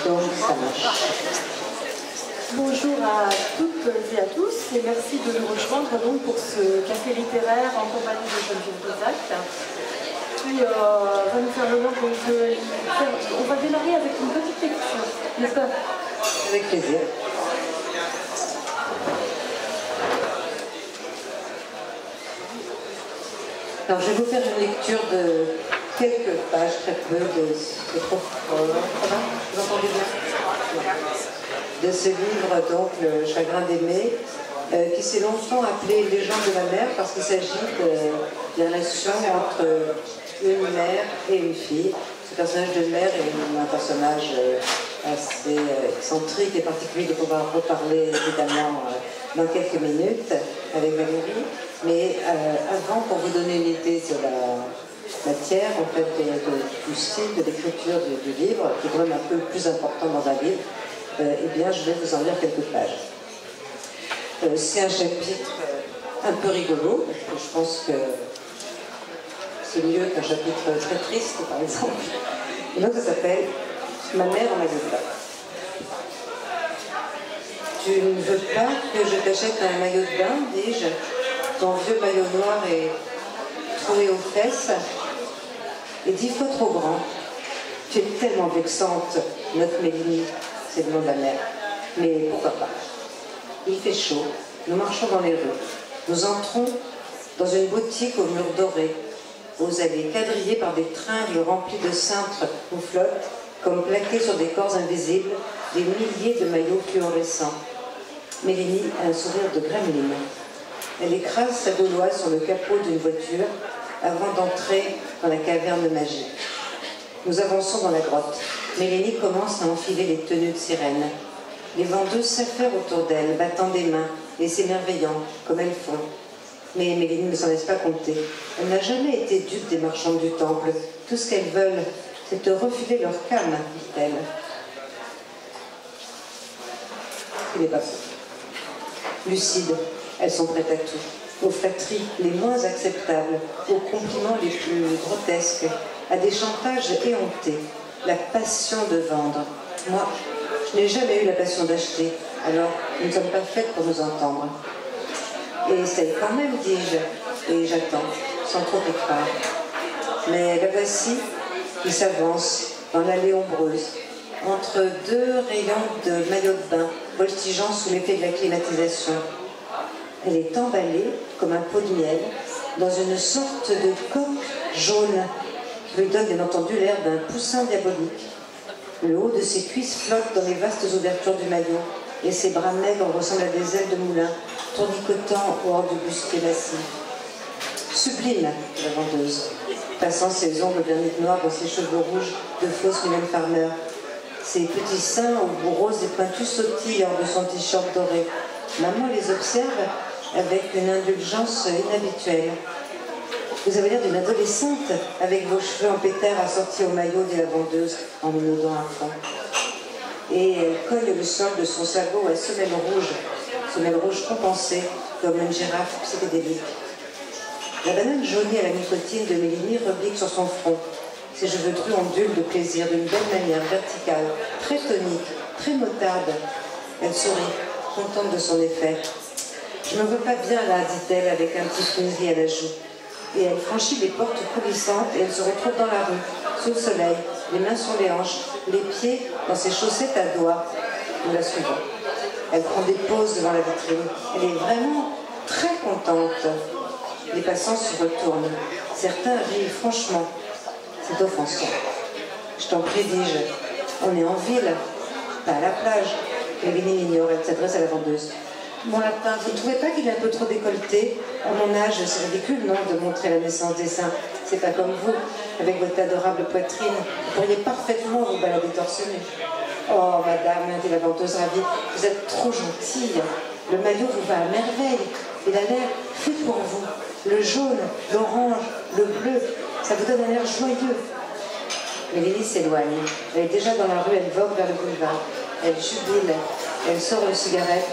Donc ça marche. Bonjour à toutes et à tous et merci de nous rejoindre donc pour ce café littéraire en compagnie de Geneviève Bozac. Qui va nous faire l'honneur donc on va démarrer avec une petite lecture, n'est-ce pas? Avec plaisir. Alors je vais vous faire une lecture de quelques pages, très peu, de trop. Vous entendez bien? De ce livre, donc, Le chagrin d'aimer, qui s'est longtemps appelé Légende de la mer, parce qu'il s'agit des relations entre une mère et une fille. Ce personnage de mère est un personnage assez excentrique et particulier dont on va reparler évidemment dans quelques minutes avec Valérie. Mais avant, pour vous donner une idée sur la matière, en fait, du style de l'écriture du livre, qui est quand même un peu plus important dans un livre, eh bien, je vais vous en lire quelques pages. C'est un chapitre un peu rigolo, parce que je pense que c'est mieux qu'un chapitre très triste, par exemple. Et donc, ça s'appelle « Ma mère en maillot de bain ». Tu ne veux pas que je t'achète un maillot de bain, dis-je. Ton vieux maillot noir est troué aux fesses et 10 fois trop grand. Tu es tellement vexante, notre Mélinie, c'est le nom de la mère. Mais pourquoi pas? Il fait chaud, nous marchons dans les rues. Nous entrons dans une boutique aux murs dorés, aux allées quadrillées par des tringles remplis de cintres où flottent, comme plaqués sur des corps invisibles, des milliers de maillots fluorescents. Mélinie a un sourire de gremlin. Elle écrase sa gauloise sur le capot d'une voiture avant d'entrer dans la caverne magique. Nous avançons dans la grotte. Mélinie commence à enfiler les tenues de sirène. Les vendeuses s'affairent autour d'elle, battant des mains et s'émerveillant, comme elles font. Mais Mélinie ne s'en laisse pas compter. Elle n'a jamais été dupe des marchandes du temple. Tout ce qu'elles veulent, c'est de refiler leur canne, dit-elle. Il n'est pas faux. Lucides, elles sont prêtes à tout. Aux flatteries les moins acceptables, aux compliments les plus grotesques, à des chantages éhontés, la passion de vendre. Moi, je n'ai jamais eu la passion d'acheter, alors nous ne sommes pas faites pour nous entendre. Et essaye quand même, dis-je, et j'attends, sans trop y croire. Mais la voici, qui s'avance dans l'allée ombreuse, entre deux rayons de maillots de bain, voltigeant sous l'effet de la climatisation. Elle est emballée, comme un pot de miel, dans une sorte de coque jaune, qui lui donne bien entendu l'air d'un poussin diabolique. Le haut de ses cuisses flotte dans les vastes ouvertures du maillot, et ses bras maigres ressemblent à des ailes de moulin, tournicotant au hors du bustier massif. Sublime, la vendeuse, passant ses ongles vernis de noir dans ses cheveux rouges de fausse Mylène Farmer. Ses petits seins aux bouts roses et pointus sautillent hors de son t-shirt doré. Maman les observe avec une indulgence inhabituelle. Vous avez l'air d'une adolescente, avec vos cheveux en pétard assortis au maillot, dit la vendeuse en minaudant un fond. Et elle cogne le sol de son sabot à semelle rouge compensée, comme une girafe psychédélique. La banane jaunie à la nicotine de Mélinie reblique sur son front. Ses cheveux drus ondulent de plaisir, d'une belle manière verticale, très tonique, très mautarde. Elle sourit, contente de son effet. « Je ne me veux pas bien là, dit-elle avec un petit frisé à la joue. » Et elle franchit les portes coulissantes et elle se retrouve dans la rue, sous le soleil, les mains sur les hanches, les pieds dans ses chaussettes à doigts. Nous la suivons. Elle prend des pauses devant la vitrine. Elle est vraiment très contente. Les passants se retournent. Certains rient franchement. C'est offensant. Je t'en prie, dis-je. On est en ville, pas à la plage. Mélinie l'ignore, elle s'adresse à la vendeuse. Mon lapin, vous ne trouvez pas qu'il est un peu trop décolleté? À mon âge, c'est ridicule, non, de montrer la naissance des seins. C'est pas comme vous, avec votre adorable poitrine. Vous pourriez parfaitement vous balader torse nu. Oh, madame, dit la vendeuse ravie, vous êtes trop gentille. Le maillot vous va à merveille. Il a l'air fait pour vous. Le jaune, l'orange, le bleu, ça vous donne un air joyeux. Mélinie s'éloigne. Elle est déjà dans la rue, elle vogue vers le boulevard. Elle jubile, elle sort une cigarette.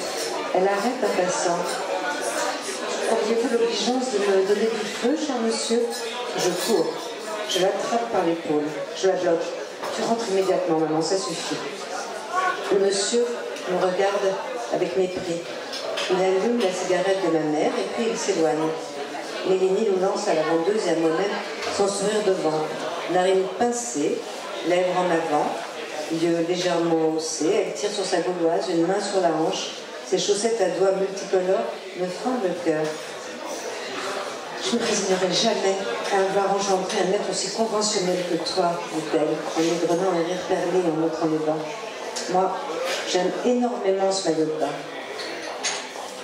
Elle arrête un passant. Auriez-vous l'obligeance de me donner du feu, cher monsieur? Je cours. Je l'attrape par l'épaule. Je la bloque. Tu rentres immédiatement, maman, ça suffit. Le monsieur me regarde avec mépris. Il allume la cigarette de ma mère et puis il s'éloigne. Mélanie nous lance à la vendeuse et à moi-même son sourire de vent. Narine pincée, lèvres en avant, yeux légèrement haussés, elle tire sur sa gauloise, une main sur la hanche. Ses chaussettes à doigts multicolores me fendent le cœur. Je ne résignerai jamais à avoir engendré un être aussi conventionnel que toi, dit-elle, en égrenant un rire perlé et en montrant les dents. Moi, j'aime énormément ce maillot de bain.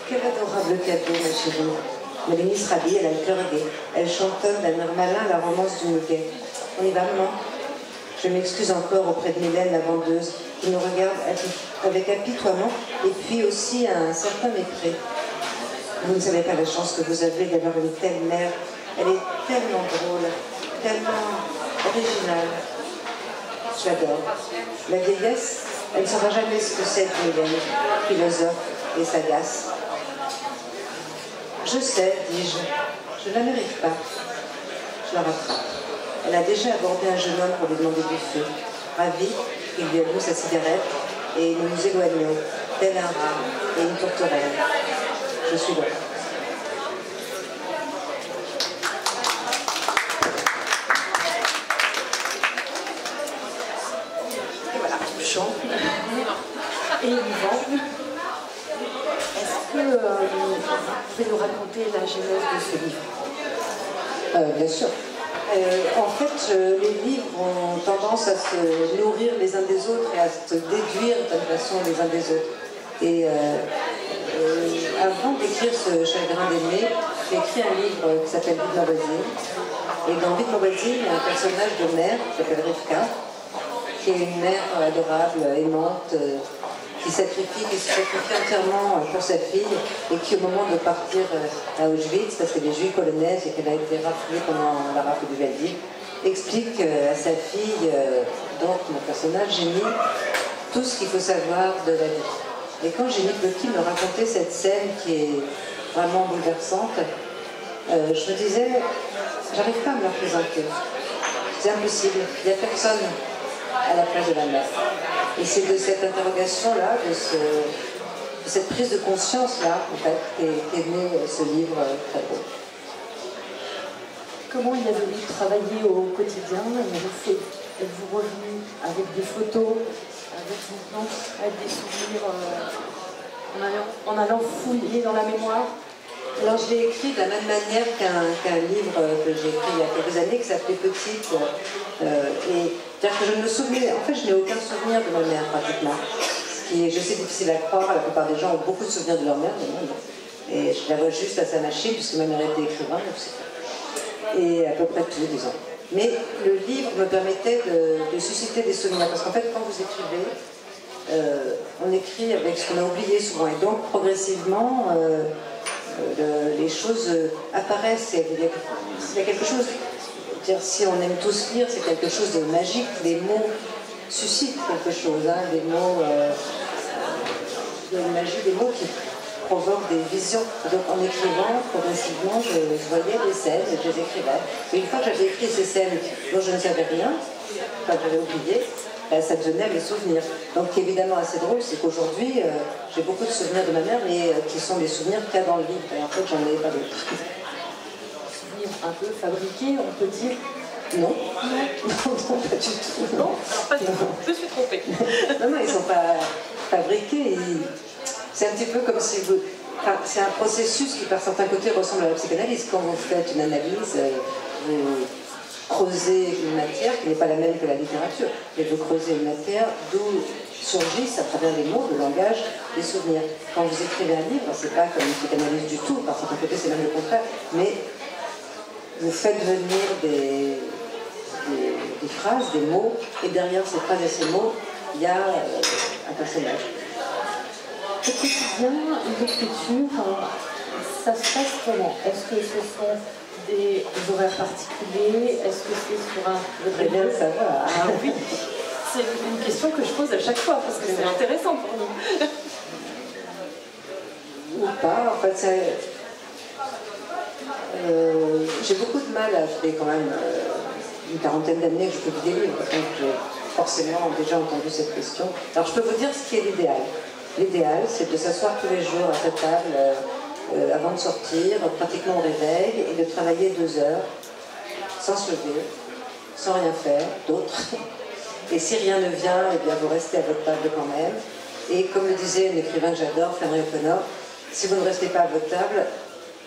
Quel adorable cadeau, ma chérie. Mélanie se rhabille, elle a le cœur gai. Elle chantonne d'un air malin la romance du muguet. On y va, maman? Je m'excuse encore auprès de Mylène, la vendeuse, qui nous regarde avec apitoiement et puis aussi un certain mépris. Vous ne savez pas la chance que vous avez d'avoir une telle mère. Elle est tellement drôle, tellement originale. Je l'adore. La vieillesse, elle ne saura jamais ce que c'est que Mylène, philosophe et sagace. Je sais, dis-je, je ne la mérite pas. Je la rattrape. Elle a déjà abordé un jeune homme pour lui demander du feu. Ravi, il lui allume sa cigarette et nous nous éloignons, tel un rat et une tourterelle. Je suis là. Et voilà, touchant et émouvant. Est-ce que vous pouvez nous raconter la genèse de ce livre? Bien sûr. En fait, les livres ont tendance à se nourrir les uns des autres et à se déduire d'une façon les uns des autres. Et avant d'écrire ce Chagrin d'aimer, j'ai écrit un livre qui s'appelle Vite ma voisine. Et dans Vite ma voisine, il y a un personnage de mère qui s'appelle Rivka, qui est une mère adorable, aimante, qui se sacrifie entièrement pour sa fille et qui, au moment de partir à Auschwitz, parce qu'elle est juive polonaise et qu'elle a été raflée pendant la rafle du Veldiv, explique à sa fille, donc mon personnage, Jenny, tout ce qu'il faut savoir de la vie. Et quand Jenny Petit me racontait cette scène qui est vraiment bouleversante, je me disais, j'arrive pas à me la représenter. C'est impossible, il n'y a personne à la place de la mère. Et c'est de cette interrogation-là, de cette prise de conscience-là, en fait, qu'est né ce livre très beau. Comment il a fallu travailler au quotidien? Êtes-vous revenu avec des photos, avec des souvenirs, en allant fouiller dans la mémoire? Alors je l'ai écrit de la même manière qu'un livre que j'ai écrit il y a quelques années qui s'appelait Petite. C'est-à-dire que je me souvenais, en fait je n'ai aucun souvenir de ma mère pratiquement. Ce qui est, je sais, difficile à croire, la plupart des gens ont beaucoup de souvenirs de leur mère, mais non. Et je la vois juste à sa machine, puisque ma mère était écrivain, et à peu près tout, disons. Mais le livre me permettait de susciter des souvenirs, parce qu'en fait quand vous écrivez, on écrit avec ce qu'on a oublié souvent, et donc progressivement, les choses apparaissent. Il y a quelque chose, si on aime tous lire, c'est quelque chose de magique. Les mots suscitent quelque chose, hein, les mots, il y a une magie des mots qui provoquent des visions. Donc en écrivant, progressivement, je voyais des scènes, je les écrivais. Et une fois que j'avais écrit ces scènes dont je ne savais rien, enfin j'avais oublié, ça devenait mes souvenirs. Donc ce qui est évidemment assez drôle, c'est qu'aujourd'hui, j'ai beaucoup de souvenirs de ma mère, mais qui sont les souvenirs qu'il y a dans le livre. Et en fait, j'en ai pas d'autres. Souvenirs un peu fabriqués, on peut dire? Non. Non, pas du tout. Non, pas du tout. Je suis trompée. Non, ils ne sont pas fabriqués. C'est un petit peu comme si vous... Enfin, c'est un processus qui, par certains côtés, ressemble à la psychanalyse. Quand vous faites une analyse, vous creusez une matière qui n'est pas la même que la littérature, mais vous creusez une matière d'où surgissent, à travers les mots, le langage, des souvenirs. Quand vous écrivez un livre, c'est pas comme une psychanalyse du tout, par certains côtés c'est même le contraire, mais vous faites venir des phrases, des mots, et derrière ces phrases et ces mots, il y a un personnage. Au quotidien, l'écriture, ça se passe comment? Est-ce que ce sont des horaires particuliers? Est-ce que c'est sur un... Je voudrais bien le savoir. Ah oui, c'est une question que je pose à chaque fois, parce que c'est intéressant pour nous. Ou pas, en fait, j'ai beaucoup de mal à faire quand même une quarantaine d'années que je publie des livres. Donc forcément déjà entendu cette question. Alors je peux vous dire ce qui est l'idéal. L'idéal, c'est de s'asseoir tous les jours à cette table avant de sortir, pratiquement au réveil, et de travailler 2 heures sans se lever, sans rien faire d'autre. Et si rien ne vient, eh bien vous restez à votre table quand même. Et comme le disait un écrivain que j'adore, Flannery O'Connor, si vous ne restez pas à votre table,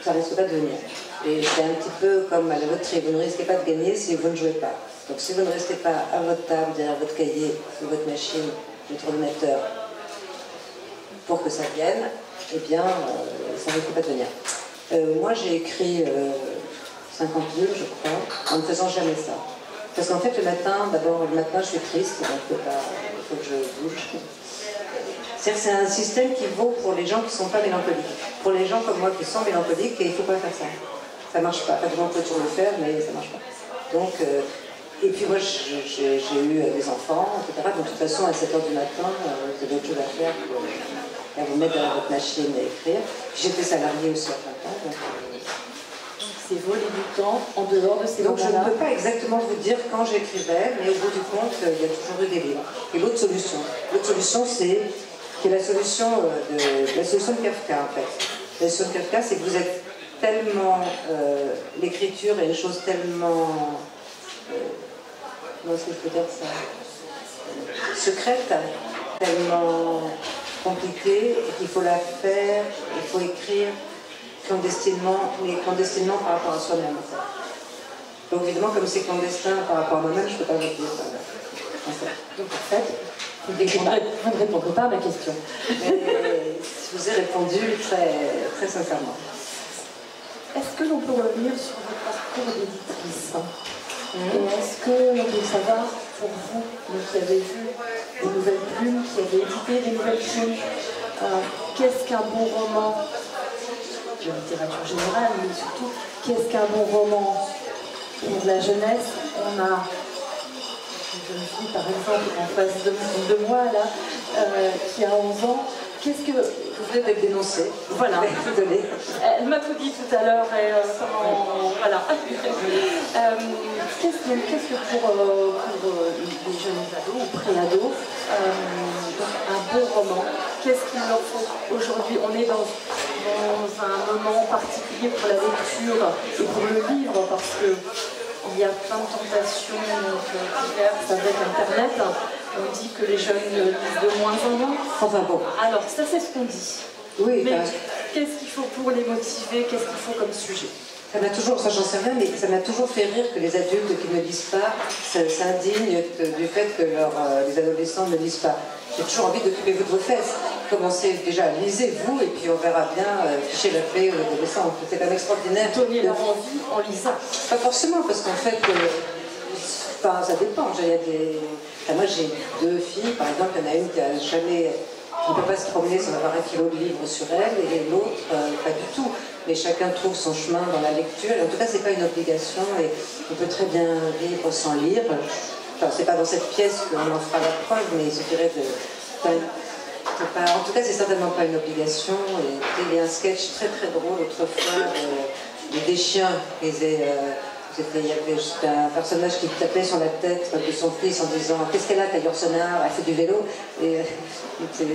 ça ne risque pas de venir. Et c'est un petit peu comme à la loterie, vous ne risquez pas de gagner si vous ne jouez pas. Donc si vous ne restez pas à votre table, derrière votre cahier, ou votre machine, votre ordinateur, pour que ça vienne, eh bien, ça ne risque pas de venir. Moi, j'ai écrit 50 livres, je crois, en ne faisant jamais ça. Parce qu'en fait, le matin, je suis triste, donc il faut que je bouge. C'est-à-dire que c'est un système qui vaut pour les gens qui ne sont pas mélancoliques. Pour les gens comme moi qui sont mélancoliques, et il ne faut pas faire ça. Ça ne marche pas. Enfin, on peut toujours le faire, mais ça ne marche pas. Donc, et puis moi, j'ai eu des enfants, etc. Donc, de toute façon, à 7h du matin, vous avez autre chose à faire que vous mettre dans votre machine et écrire. J'étais salariée aussi à plein temps. Donc, c'est voler du temps en dehors de ces donc moments-là. je ne peux pas exactement vous dire quand j'écrivais, mais au bout du compte, il y a toujours eu des livres. Et l'autre solution, c'est la solution de Kafka en fait. La solution de Kafka, c'est que vous êtes tellement... l'écriture est une chose tellement... comment est-ce que je peux dire ça, secrète, tellement compliquée, qu'il faut la faire, il faut écrire clandestinement, mais clandestinement par rapport à soi-même. En fait. Donc évidemment, comme c'est clandestin par rapport à moi-même, je ne peux pas vous dire. En fait. Donc en fait, vous ne répondrez pas à ma question. Mais je vous ai répondu très, très sincèrement. Est-ce que l'on peut revenir sur votre parcours d'éditrice? Et est-ce que l'on peut savoir, pour vous, qui avez vu des nouvelles plumes, qui avez édité des nouvelles plumes, qu'est-ce qu'un bon roman de littérature générale, mais surtout, qu'est-ce qu'un bon roman pour la jeunesse? On a une jeune fille, par exemple, en face de moi, là, qui a 11 ans. Qu'est-ce que... Vous venez d'être dénoncée. Voilà. Désolée. Elle m'a tout dit tout à l'heure, et voilà. Qu'est-ce que pour les jeunes ados ou pré-ados, un bon roman, qu'est-ce qu'il leur faut aujourd'hui? On est dans un moment particulier pour la lecture et pour le livre, parce que il y a plein de tentations diverses avec Internet. On dit que les jeunes lisent de moins en moins. Enfin bon. Alors, ça c'est ce qu'on dit. Oui, mais qu'est-ce qu'il faut pour les motiver? Qu'est-ce qu'il faut comme sujet? Ça m'a toujours, ça j'en sais rien, mais ça m'a toujours fait rire que les adultes qui ne lisent pas s'indignent du fait que les adolescents ne lisent pas. J'ai toujours envie d'occuper-vous de vos fesses. Commencez déjà, lisez-vous, et puis on verra bien ficher la paix aux adolescents. C'est quand même extraordinaire. Donner leur envie en lisant. Pas forcément, parce qu'en fait, enfin, ça dépend. Il y a des... enfin, moi j'ai 2 filles, par exemple, il y en a une qui a jamais... On ne peut pas se promener sans avoir un kilo de livres sur elle, et l'autre, pas du tout. Mais chacun trouve son chemin dans la lecture. Et en tout cas, c'est pas une obligation, et on peut très bien vivre sans lire. Enfin, c'est pas dans cette pièce qu'on en fera la preuve, mais il suffirait de... Enfin, en tout cas, c'est certainement pas une obligation. Et il y a un sketch très très drôle autrefois des chiens qui faisaient... il y avait juste un personnage qui tapait sur la tête de son fils en disant « Qu'est-ce qu'elle a, ta Yorsona? Elle fait du vélo ». Et il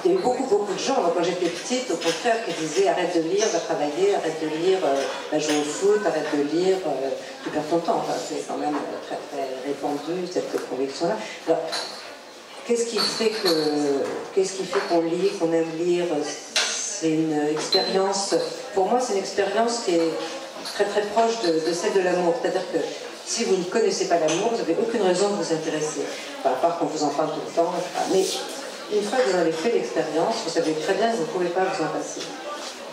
y a eu beaucoup de gens, quand j'étais petite, au contraire, qui disaient « Arrête de lire, va travailler, arrête de lire, va jouer au foot, arrête de lire, tu perds ton temps ». Enfin, c'est quand même très très répandu, cette conviction-là. Alors, qu'est-ce qui fait qu'on lit, qu'on aime lire? C'est une expérience, pour moi c'est une expérience qui est très très proche de celle de l'amour. C'est-à-dire que si vous ne connaissez pas l'amour, vous n'avez aucune raison de vous intéresser. Enfin, à part qu'on vous en parle tout le temps. Mais une fois que vous en avez fait l'expérience, vous savez très bien que vous ne pouvez pas vous en passer.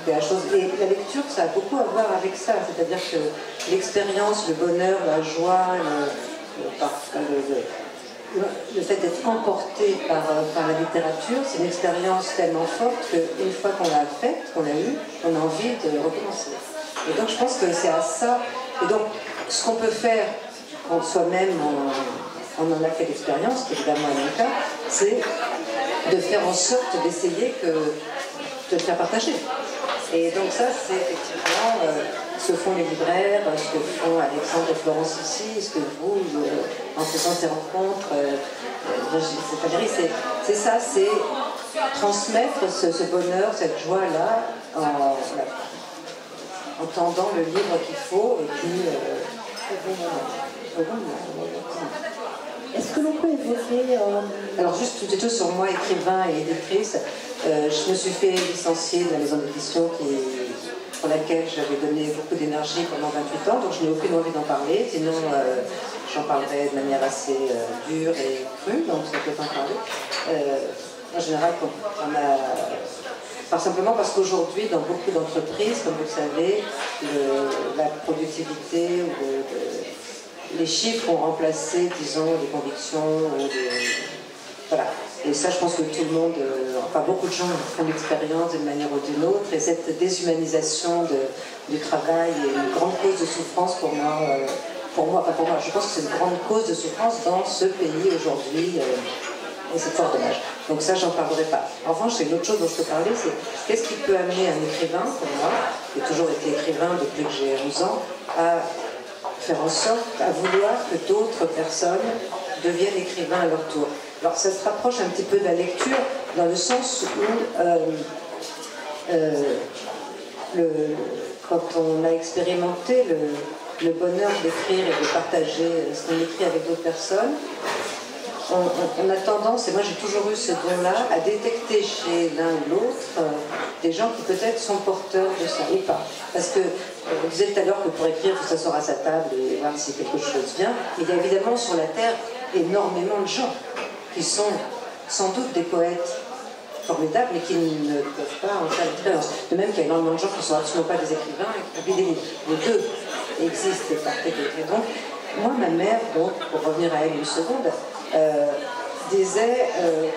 Et la lecture, ça a beaucoup à voir avec ça. C'est-à-dire que l'expérience, le bonheur, la joie, le fait d'être emporté par la littérature, c'est une expérience tellement forte qu'une fois qu'on l'a faite, qu'on l'a eue, on a envie de recommencer. Et donc je pense que c'est à ça. Et donc ce qu'on peut faire quand soi-même on en a fait l'expérience, qui évidemment est mon cas, c'est de faire en sorte d'essayer de le faire partager. Et donc ça c'est effectivement ce que font les libraires, ce que font Alexandre et Florence ici, ce que vous, en faisant ces rencontres, c'est ça, c'est transmettre ce bonheur, cette joie-là, en tendant le livre qu'il faut, et puis au bon moment. Est-ce que l'on peut évoquer... Alors juste tout et tout sur moi, écrivain et éditrice, je me suis fait licencier de la maison d'édition pour laquelle j'avais donné beaucoup d'énergie pendant 28 ans, donc je n'ai aucune envie d'en parler, sinon j'en parlerai de manière assez dure et crue, donc ça peut en parler. En général, pas simplement parce qu'aujourd'hui, dans beaucoup d'entreprises, comme vous le savez, la productivité ou les chiffres ont remplacé, disons, les convictions. Voilà. Et ça, je pense que tout le monde, enfin beaucoup de gens font l'expérience d'une manière ou d'une autre. Et cette déshumanisation du travail est une grande cause de souffrance pour moi. Je pense que c'est une grande cause de souffrance dans ce pays aujourd'hui. Et c'est fort dommage. Donc ça, j'en parlerai pas. En revanche, c'est une autre chose dont je peux parler, c'est qu'est-ce qui peut amener un écrivain, pour moi, j'ai toujours été écrivain depuis que j'ai 11 ans, à faire en sorte, à vouloir que d'autres personnes deviennent écrivains à leur tour. Alors ça se rapproche un petit peu de la lecture, dans le sens où quand on a expérimenté le bonheur d'écrire et de partager ce qu'on écrit avec d'autres personnes, on a tendance, et moi j'ai toujours eu ce don-là, à détecter chez l'un ou l'autre des gens qui peut-être sont porteurs de ça ou pas. Parce que, on disait tout à l'heure que pour écrire, il faut s'asseoir à sa table et voir si quelque chose vient. Il y a évidemment sur la Terre énormément de gens qui sont sans doute des poètes formidables, mais qui ne peuvent pas en faire l'expérience. De même qu'il y a énormément de gens qui ne sont absolument pas des écrivains et qui publient des livres. Les deux existent par et donc, moi, ma mère, donc, pour revenir à elle une seconde, disait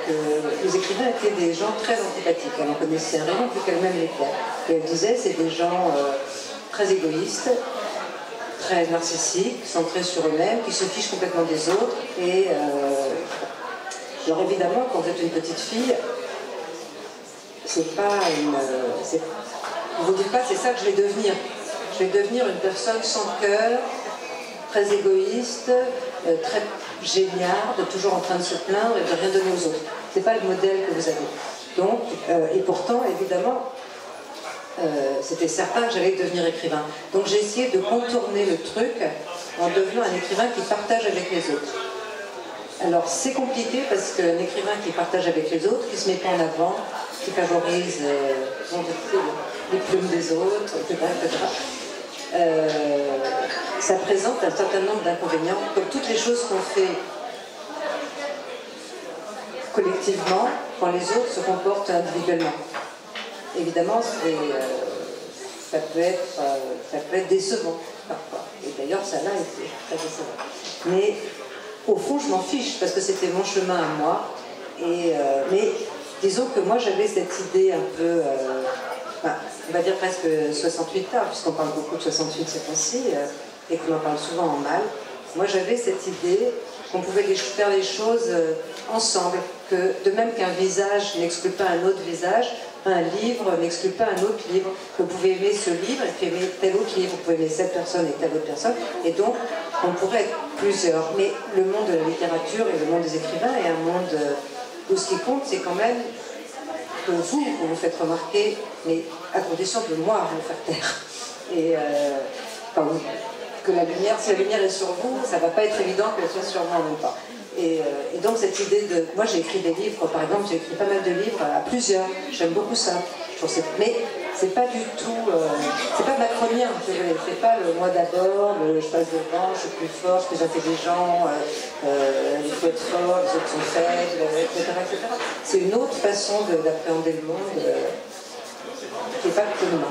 que les écrivains étaient des gens très antipathiques. Elle en connaissait un rayon plus qu'elle-même l'était. Et elle disait c'est des gens très égoïstes, très narcissiques, centrés sur eux-mêmes, qui se fichent complètement des autres. Et alors évidemment, quand vous êtes une petite fille, c'est pas une... vous ne dites pas c'est ça que je vais devenir. Je vais devenir une personne sans cœur, très égoïste, très géniarde, toujours en train de se plaindre et de rien donner aux autres. Ce n'est pas le modèle que vous avez. Donc, et pourtant, évidemment, c'était certain que j'allais devenir écrivain. Donc j'ai essayé de contourner le truc en devenant un écrivain qui partage avec les autres. Alors c'est compliqué parce qu'un écrivain qui partage avec les autres, qui ne se met pas en avant, qui favorise les plumes des autres, etc. Ça présente un certain nombre d'inconvénients, comme toutes les choses qu'on fait collectivement quand les autres se comportent individuellement. Évidemment, ça peut être décevant parfois. Et d'ailleurs, ça l'a été très décevant. Mais au fond, je m'en fiche parce que c'était mon chemin à moi. Mais disons que moi, j'avais cette idée un peu... on va dire presque 68 ans, puisqu'on parle beaucoup de 68 ces temps-ci, et qu'on en parle souvent en mal. Moi, j'avais cette idée qu'on pouvait faire les choses ensemble, que de même qu'un visage n'exclut pas un autre visage, un livre n'exclut pas un autre livre, que vous pouvez aimer ce livre et puis aimer tel autre livre, vous pouvez aimer cette personne et telle autre personne, et donc on pourrait être plusieurs. Mais le monde de la littérature et le monde des écrivains est un monde où ce qui compte, c'est quand même que vous faites remarquer, mais à condition de moi vous faire taire. Et que la lumière, si la lumière est sur vous, ça ne va pas être évident qu'elle soit sur moi en même temps. Et donc cette idée de... Moi j'ai écrit des livres, par exemple, j'ai écrit pas mal de livres à plusieurs, j'aime beaucoup ça. Mais c'est pas du tout... c'est pas macronien, c'est pas le moi d'abord, je passe devant, je suis plus fort, je suis plus intelligent, il faut être fort, les autres sont faibles, etc. C'est une autre façon d'appréhender le monde qui n'est pas commun.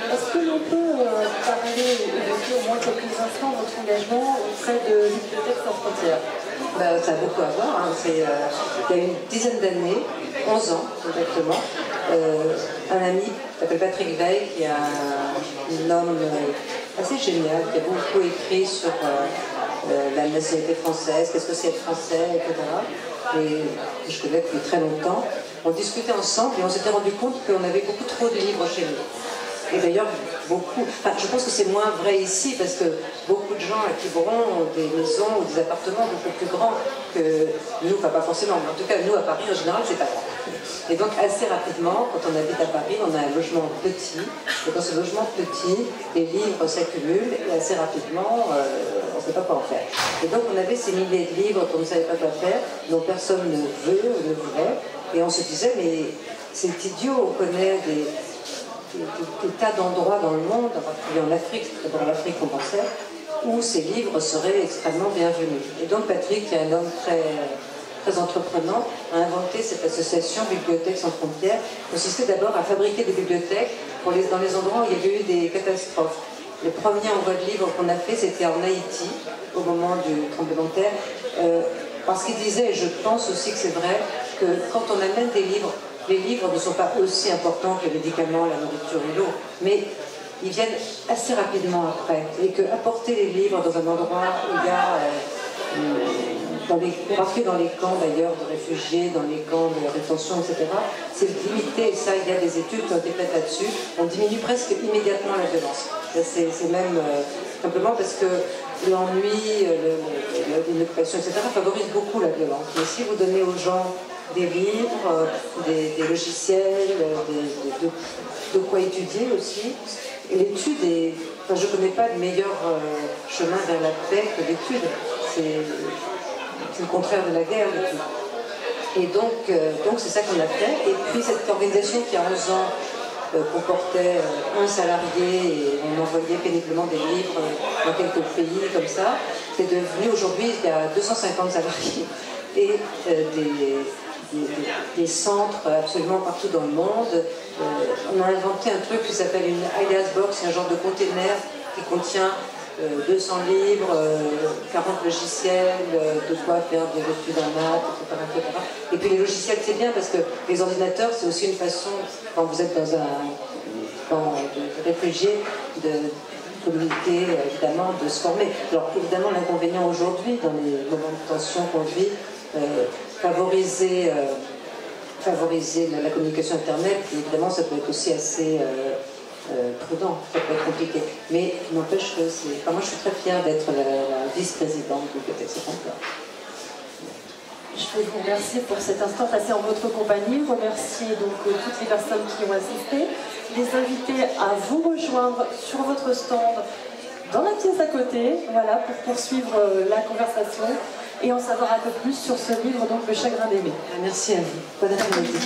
Est-ce que l'on peut parler, évoquer au moins quelques instants votre engagement auprès de Bibliothèques sans frontières? Ça a beaucoup à voir. Hein. Il y a une dizaine d'années, 11 ans exactement, un ami qui s'appelle Patrick Veil, qui est un homme assez génial, qui a beaucoup écrit sur la nationalité française, qu'est-ce que c'est être français, etc. Et je connais depuis très longtemps. On discutait ensemble et on s'était rendu compte qu'on avait beaucoup trop de livres chez nous. Et d'ailleurs, beaucoup. Enfin, je pense que c'est moins vrai ici parce que beaucoup de gens à Quiberon ont des maisons ou des appartements beaucoup plus grands que nous, enfin pas forcément, mais en tout cas nous à Paris en général c'est pas grand. Et donc assez rapidement, quand on habite à Paris, on a un logement petit, et dans ce logement petit, les livres s'accumulent et assez rapidement, on ne sait pas quoi en faire. Et donc on avait ces milliers de livres qu'on ne savait pas quoi faire, dont personne ne veut ou ne voulait, et on se disait mais c'est idiot, on connaît des tas d'endroits dans le monde, en particulier en Afrique, c'est d'abord l'Afrique qu'on pensait, où ces livres seraient extrêmement bienvenus. Et donc Patrick, qui est un homme très entreprenant, a inventé cette association Bibliothèques sans frontières, qui consistait d'abord à fabriquer des bibliothèques dans les endroits où il y avait eu des catastrophes. Le premier envoi de livres qu'on a fait, c'était en Haïti, au moment du tremblement de terre, parce qu'il disait, et je pense aussi que c'est vrai, que quand on amène des livres, les livres ne sont pas aussi importants que les médicaments, la nourriture et l'eau, mais ils viennent assez rapidement après. Et que apporter les livres dans un endroit où il y a, parfois dans les camps d'ailleurs de réfugiés, dans les camps de rétention, etc., c'est limité, et ça, il y a des études qui ont été faites là-dessus, on diminue presque immédiatement la violence. C'est même simplement parce que l'ennui, l'occupation, etc., favorise beaucoup la violence. Mais si vous donnez aux gens des livres, des logiciels, de quoi étudier aussi. Et l'étude est... Enfin, je ne connais pas de meilleur chemin vers la paix que l'étude. C'est le contraire de la guerre, l'étude. Et donc c'est ça qu'on a fait. Et puis cette organisation qui a 11 ans comportait un salarié et on envoyait péniblement des livres dans quelques pays comme ça. C'est devenu aujourd'hui, il y a 250 salariés et des centres absolument partout dans le monde. On a inventé un truc qui s'appelle une Ideas Box, un genre de container qui contient 200 livres, 40 logiciels, de quoi faire des études en maths, etc. Et puis les logiciels, c'est bien parce que les ordinateurs, c'est aussi une façon, quand vous êtes dans un camp de réfugiés, de communiquer, évidemment, de se former. Alors évidemment, l'inconvénient aujourd'hui, dans les moments de tension qu'on vit, favoriser la communication Internet, évidemment, ça peut être aussi assez prudent, ça peut être compliqué. Mais n'empêche que moi, je suis très fière d'être la vice-présidente de Bibliothèques sans frontières. Je vais vous remercier pour cet instant passé en votre compagnie, remercier donc toutes les personnes qui ont assisté, les inviter à vous rejoindre sur votre stand dans la pièce à côté, voilà, pour poursuivre la conversation et en savoir un peu plus sur ce livre, donc Le Chagrin d'aimer. Merci à vous. Bon après-midi.